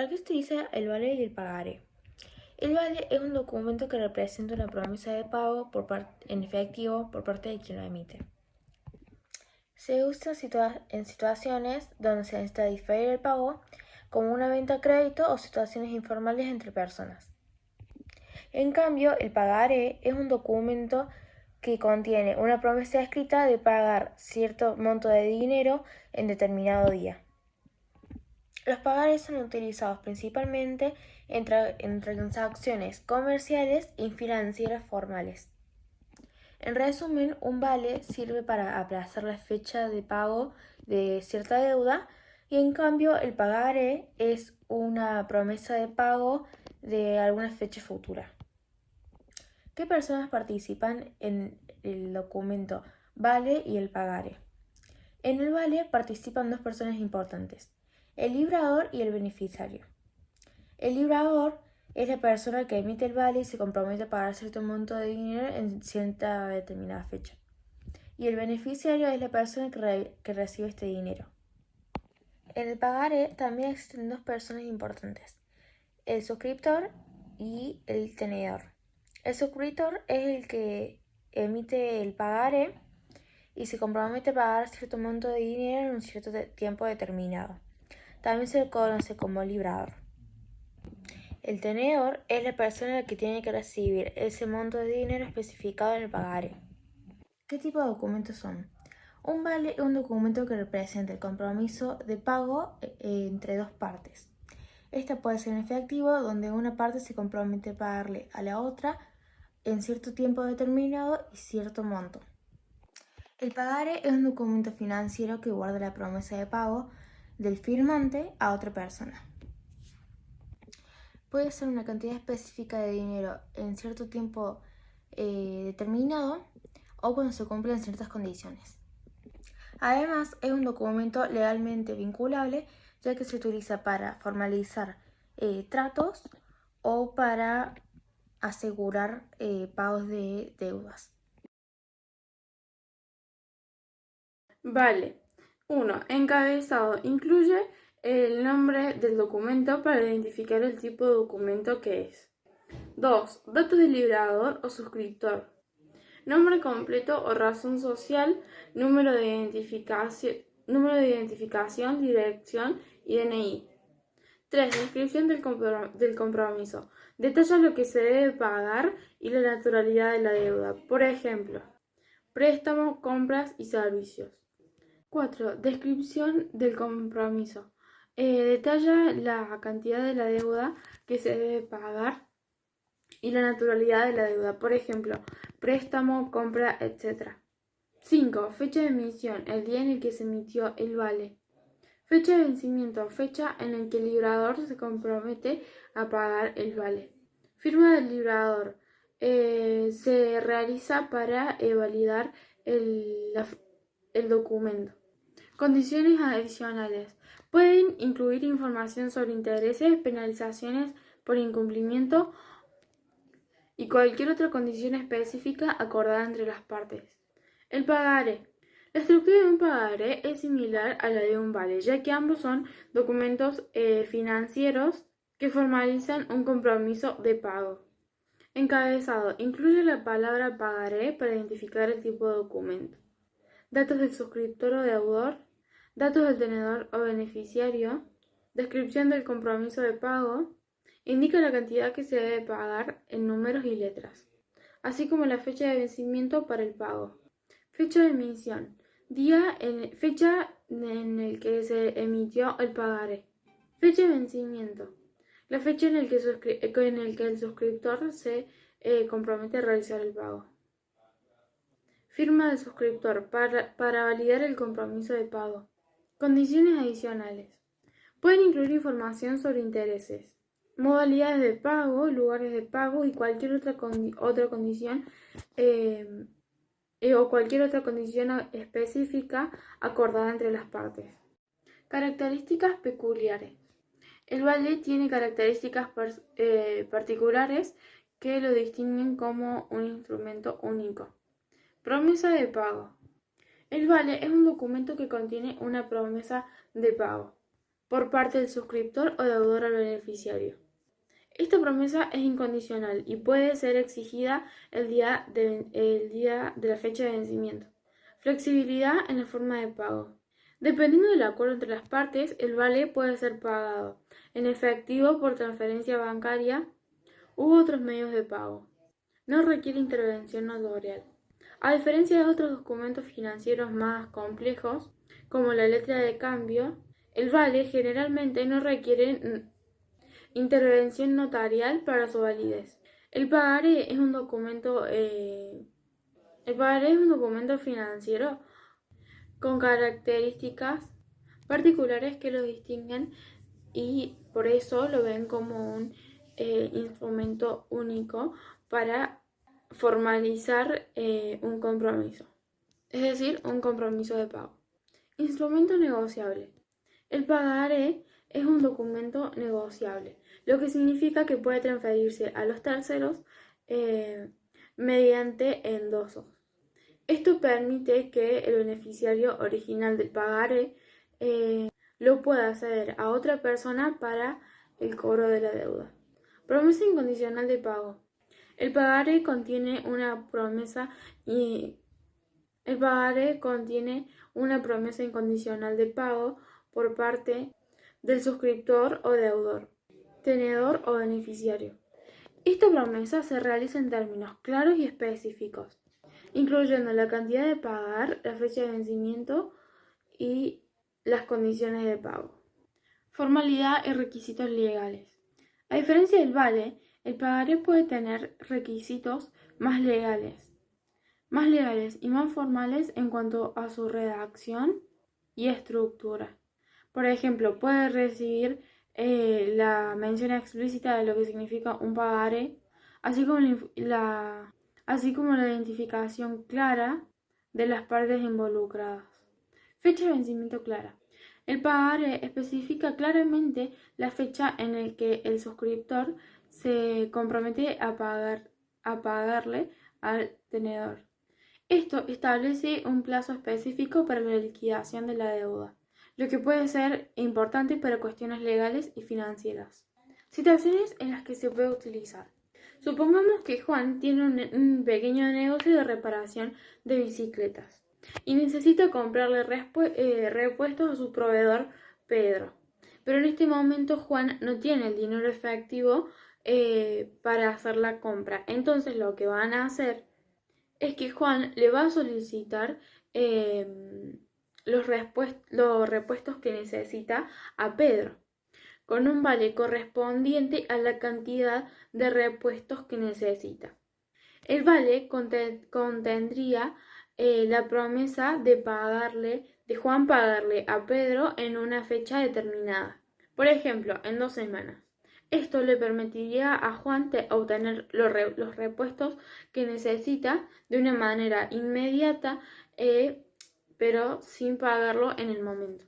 ¿Para qué se utiliza el vale y el pagaré? El vale es un documento que representa una promesa de pago en efectivo por parte de quien lo emite. Se usa en situaciones donde se necesita diferir el pago, como una venta a crédito o situaciones informales entre personas. En cambio, el pagaré es un documento que contiene una promesa escrita de pagar cierto monto de dinero en determinado día. Los pagarés son utilizados principalmente en transacciones comerciales y financieras formales. En resumen, un vale sirve para aplazar la fecha de pago de cierta deuda y en cambio el pagaré es una promesa de pago de alguna fecha futura. ¿Qué personas participan en el documento vale y el pagaré? En el vale participan dos personas importantes, el librador y el beneficiario. El librador es la persona que emite el vale y se compromete a pagar cierto monto de dinero en cierta determinada fecha. Y el beneficiario es la persona que recibe este dinero. En el pagaré también existen dos personas importantes, el suscriptor y el tenedor. El suscriptor es el que emite el pagaré y se compromete a pagar cierto monto de dinero en un cierto tiempo determinado. También se le conoce como librador. El tenedor es la persona que tiene que recibir ese monto de dinero especificado en el pagaré. ¿Qué tipo de documentos son? Un vale es un documento que representa el compromiso de pago entre dos partes. Esta puede ser en efectivo, donde una parte se compromete a pagarle a la otra en cierto tiempo determinado y cierto monto. El pagaré es un documento financiero que guarda la promesa de pago del firmante a otra persona. Puede ser una cantidad específica de dinero en cierto tiempo determinado o cuando se cumplen ciertas condiciones. Además, es un documento legalmente vinculable, ya que se utiliza para formalizar tratos o para asegurar pagos de deudas. Vale. 1. Encabezado. Incluye el nombre del documento para identificar el tipo de documento que es. 2. Datos del librador o suscriptor. Nombre completo o razón social, número de identificación, dirección y DNI. 3. Descripción del compromiso. Detalla lo que se debe pagar y la naturalidad de la deuda. Por ejemplo, préstamo, compras y servicios. 4. Descripción del compromiso. Detalla la cantidad de la deuda que se debe pagar y la naturalidad de la deuda. Por ejemplo, préstamo, compra, etc. 5. Fecha de emisión. El día en el que se emitió el vale. Fecha de vencimiento. Fecha en la que el librador se compromete a pagar el vale. Firma del librador. Se realiza para validar el documento. Condiciones adicionales. Pueden incluir información sobre intereses, penalizaciones por incumplimiento y cualquier otra condición específica acordada entre las partes. El pagaré. La estructura de un pagaré es similar a la de un vale, ya que ambos son documentos financieros que formalizan un compromiso de pago. Encabezado. Incluye la palabra pagaré para identificar el tipo de documento. Datos del suscriptor o deudor, datos del tenedor o beneficiario, descripción del compromiso de pago, indica la cantidad que se debe pagar en números y letras, así como la fecha de vencimiento para el pago. Fecha de emisión, fecha en el que se emitió el pagaré. Fecha de vencimiento, la fecha en el que el suscriptor se compromete a realizar el pago. Firma del suscriptor para validar el compromiso de pago. Condiciones adicionales. Pueden incluir información sobre intereses, modalidades de pago, lugares de pago y cualquier otra condición o cualquier otra condición específica acordada entre las partes. Características peculiares. El vale tiene características particulares que lo distinguen como un instrumento único. Promesa de pago. El vale es un documento que contiene una promesa de pago. por parte del suscriptor o deudor al beneficiario. Esta promesa es incondicional y puede ser exigida el día de la fecha de vencimiento. Flexibilidad en la forma de pago. Dependiendo del acuerdo entre las partes, el vale puede ser pagado en efectivo por transferencia bancaria u otros medios de pago. No requiere intervención notarial. A diferencia de otros documentos financieros más complejos, como la letra de cambio, el vale generalmente no requiere intervención notarial para su validez. El pagaré es un documento financiero con características particulares que lo distinguen y por eso lo ven como un instrumento único para formalizar un compromiso, es decir, un compromiso de pago. Instrumento negociable. El pagaré es un documento negociable, lo que significa que puede transferirse a los terceros mediante endosos. Esto permite que el beneficiario original del pagaré lo pueda ceder a otra persona para el cobro de la deuda. Promesa incondicional de pago. El pagaré contiene una promesa incondicional de pago por parte del suscriptor o deudor, tenedor o beneficiario. Esta promesa se realiza en términos claros y específicos, incluyendo la cantidad de pagar, la fecha de vencimiento y las condiciones de pago. Formalidad y requisitos legales. A diferencia del vale, el pagaré puede tener requisitos más legales y más formales en cuanto a su redacción y estructura. Por ejemplo, puede recibir la mención explícita de lo que significa un pagaré, así como la identificación clara de las partes involucradas. Fecha de vencimiento clara. El pagaré especifica claramente la fecha en la que el suscriptor se compromete a pagarle al tenedor. Esto establece un plazo específico para la liquidación de la deuda, lo que puede ser importante para cuestiones legales y financieras. Situaciones en las que se puede utilizar. Supongamos que Juan tiene un pequeño negocio de reparación de bicicletas y necesita comprarle repuestos a su proveedor Pedro. Pero en este momento Juan no tiene el dinero efectivo para hacer la compra. Entonces lo que van a hacer es que Juan le va a solicitar los repuestos que necesita a Pedro, con un vale correspondiente a la cantidad de repuestos que necesita. El vale contendría la promesa de Juan pagarle a Pedro en una fecha determinada, por ejemplo, en 2 semanas. Esto le permitiría a Juan obtener los repuestos que necesita de una manera inmediata, pero sin pagarlo en el momento.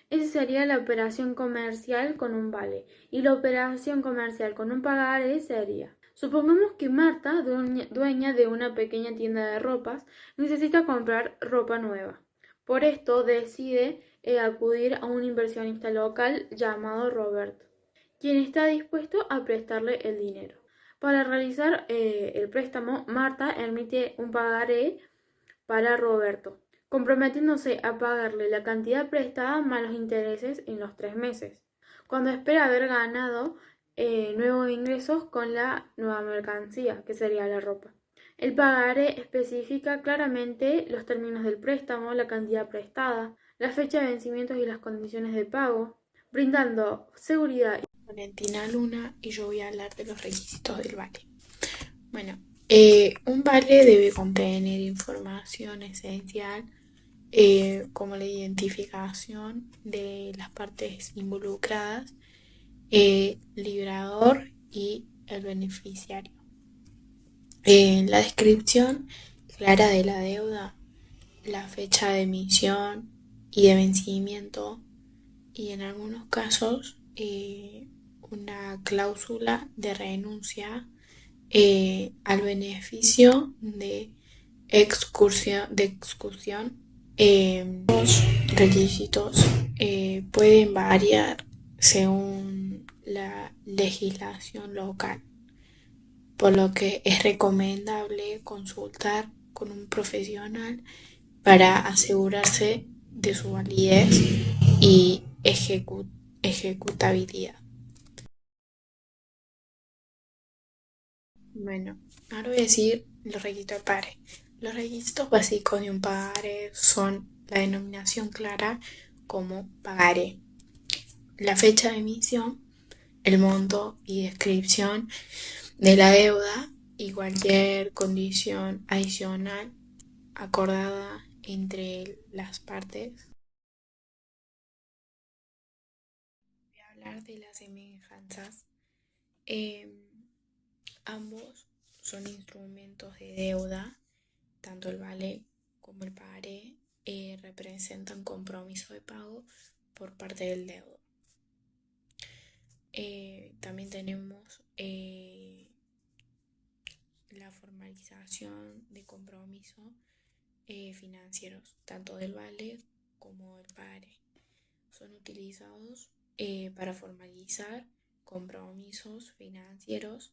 Esa sería la operación comercial con un vale. Y la operación comercial con un pagaré sería: supongamos que Marta, dueña de una pequeña tienda de ropas, necesita comprar ropa nueva. Por esto decide acudir a un inversionista local llamado Roberto, quien está dispuesto a prestarle el dinero. Para realizar el préstamo, Marta emite un pagaré para Roberto, comprometiéndose a pagarle la cantidad prestada más los intereses en los 3 meses, cuando espera haber ganado nuevos ingresos con la nueva mercancía, que sería la ropa. El pagaré especifica claramente los términos del préstamo, la cantidad prestada, la fecha de vencimientos y las condiciones de pago, brindando seguridad. Valentina Luna y yo voy a hablar de los requisitos del vale. Bueno, un vale debe contener información esencial como la identificación de las partes involucradas, librador y el beneficiario. La descripción clara de la deuda, la fecha de emisión y de vencimiento y en algunos casos una cláusula de renuncia al beneficio de exclusión. Los requisitos pueden variar según la legislación local, por lo que es recomendable consultar con un profesional para asegurarse de su validez y ejecutabilidad. Bueno, ahora voy a decir los requisitos del pagaré. Los requisitos básicos de un pagaré son la denominación clara como pagaré, la fecha de emisión, el monto y descripción de la deuda y cualquier condición adicional acordada entre las partes. Voy a hablar de las semejanzas. Eh, Ambos son instrumentos de deuda, tanto el vale como el pagaré representan compromiso de pago por parte del deudor. También tenemos la formalización de compromisos financieros, tanto del vale como del pagaré. Son utilizados para formalizar compromisos financieros,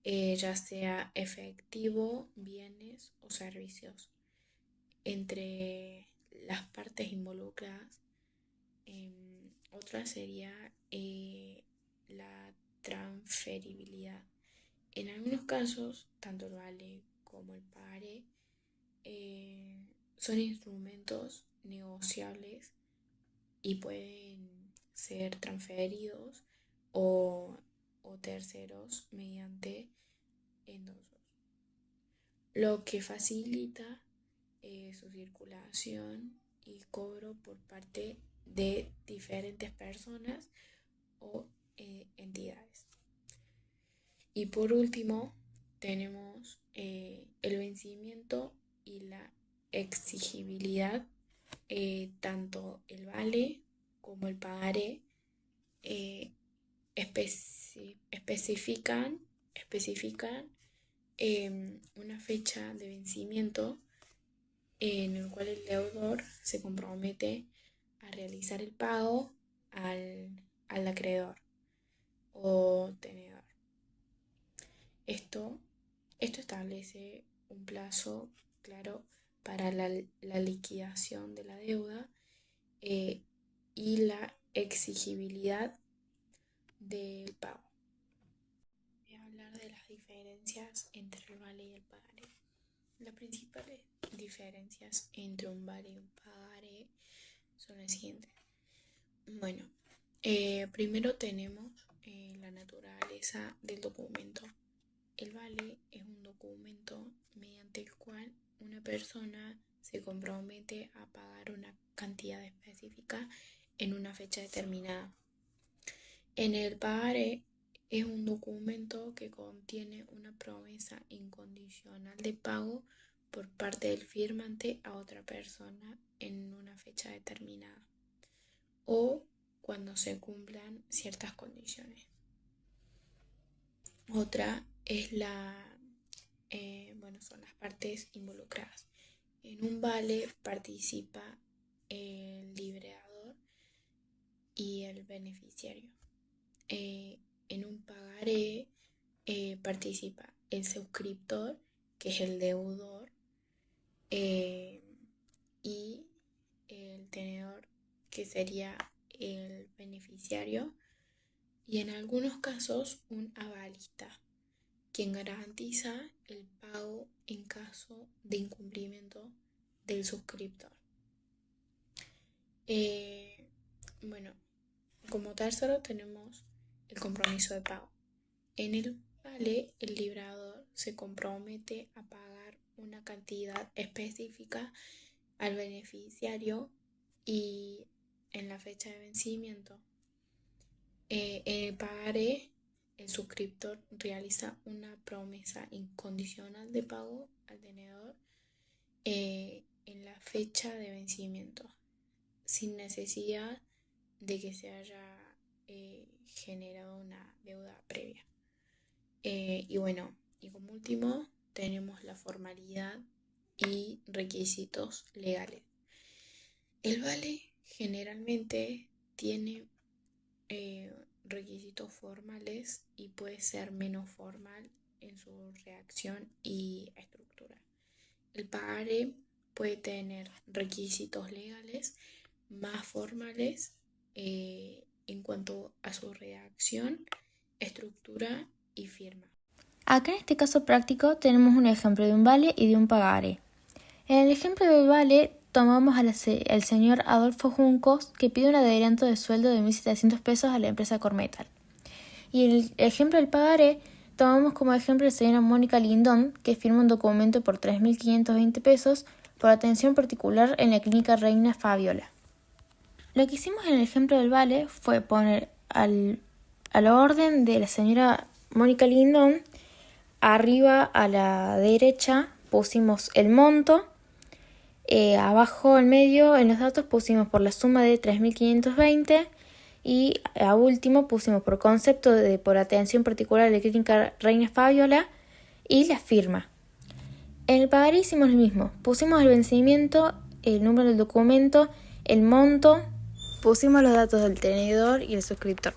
ya sea efectivo, bienes o servicios, entre las partes involucradas. Otra sería la transferibilidad. En algunos casos, tanto el vale como el pagaré son instrumentos negociables y pueden ser transferidos o terceros mediante endosos, lo que facilita su circulación y cobro por parte de diferentes personas o entidades. Y por último, tenemos el vencimiento y la exigibilidad. Tanto el vale como el pagaré especifican una fecha de vencimiento en el cual el deudor se compromete a realizar el pago al acreedor o tenedor. Esto establece un plazo claro para la liquidación de la deuda y la exigibilidad del pago. Voy a hablar de las diferencias entre el vale y el pagaré. Las principales diferencias entre un vale y un pagaré son las siguientes. Bueno, primero tenemos la naturaleza del documento. El vale es un documento mediante el cual una persona se compromete a pagar una cantidad específica en una fecha determinada. En el pagaré es un documento que contiene una promesa incondicional de pago por parte del firmante a otra persona en una fecha determinada o cuando se cumplan ciertas condiciones. Otra es son las partes involucradas. En un vale participa el libreador y el beneficiario. En un pagaré participa el suscriptor, que es el deudor, y el tenedor, que sería el beneficiario, y en algunos casos un avalista, quien garantiza el pago en caso de incumplimiento del suscriptor. Como tercero tenemos el compromiso de pago. En el vale, el librador se compromete a pagar una cantidad específica al beneficiario y en la fecha de vencimiento. En el pagaré, el suscriptor realiza una promesa incondicional de pago al tenedor en la fecha de vencimiento, sin necesidad de que se haya generado una deuda previa. Y como último tenemos la formalidad y requisitos legales. El vale generalmente tiene requisitos formales y puede ser menos formal en su redacción y estructura. El pagaré puede tener requisitos legales más formales en cuanto a su redacción, estructura y firma. Acá en este caso práctico tenemos un ejemplo de un vale y de un pagaré. En el ejemplo del vale tomamos al señor Adolfo Juncos, que pide un adelanto de sueldo de 1.700 pesos a la empresa Cormetal. Y en el ejemplo del pagaré tomamos como ejemplo a la señora Mónica Lindón, que firma un documento por 3.520 pesos por atención particular en la clínica Reina Fabiola. Lo que hicimos en el ejemplo del vale fue poner a la orden de la señora Mónica Lindón, arriba a la derecha pusimos el monto, abajo en medio en los datos pusimos por la suma de 3.520 y a último pusimos por concepto de por atención particular de la clínica Reina Fabiola y la firma. En el pagaré hicimos lo mismo, pusimos el vencimiento, el número del documento, el monto, pusimos los datos del tenedor y el suscriptor.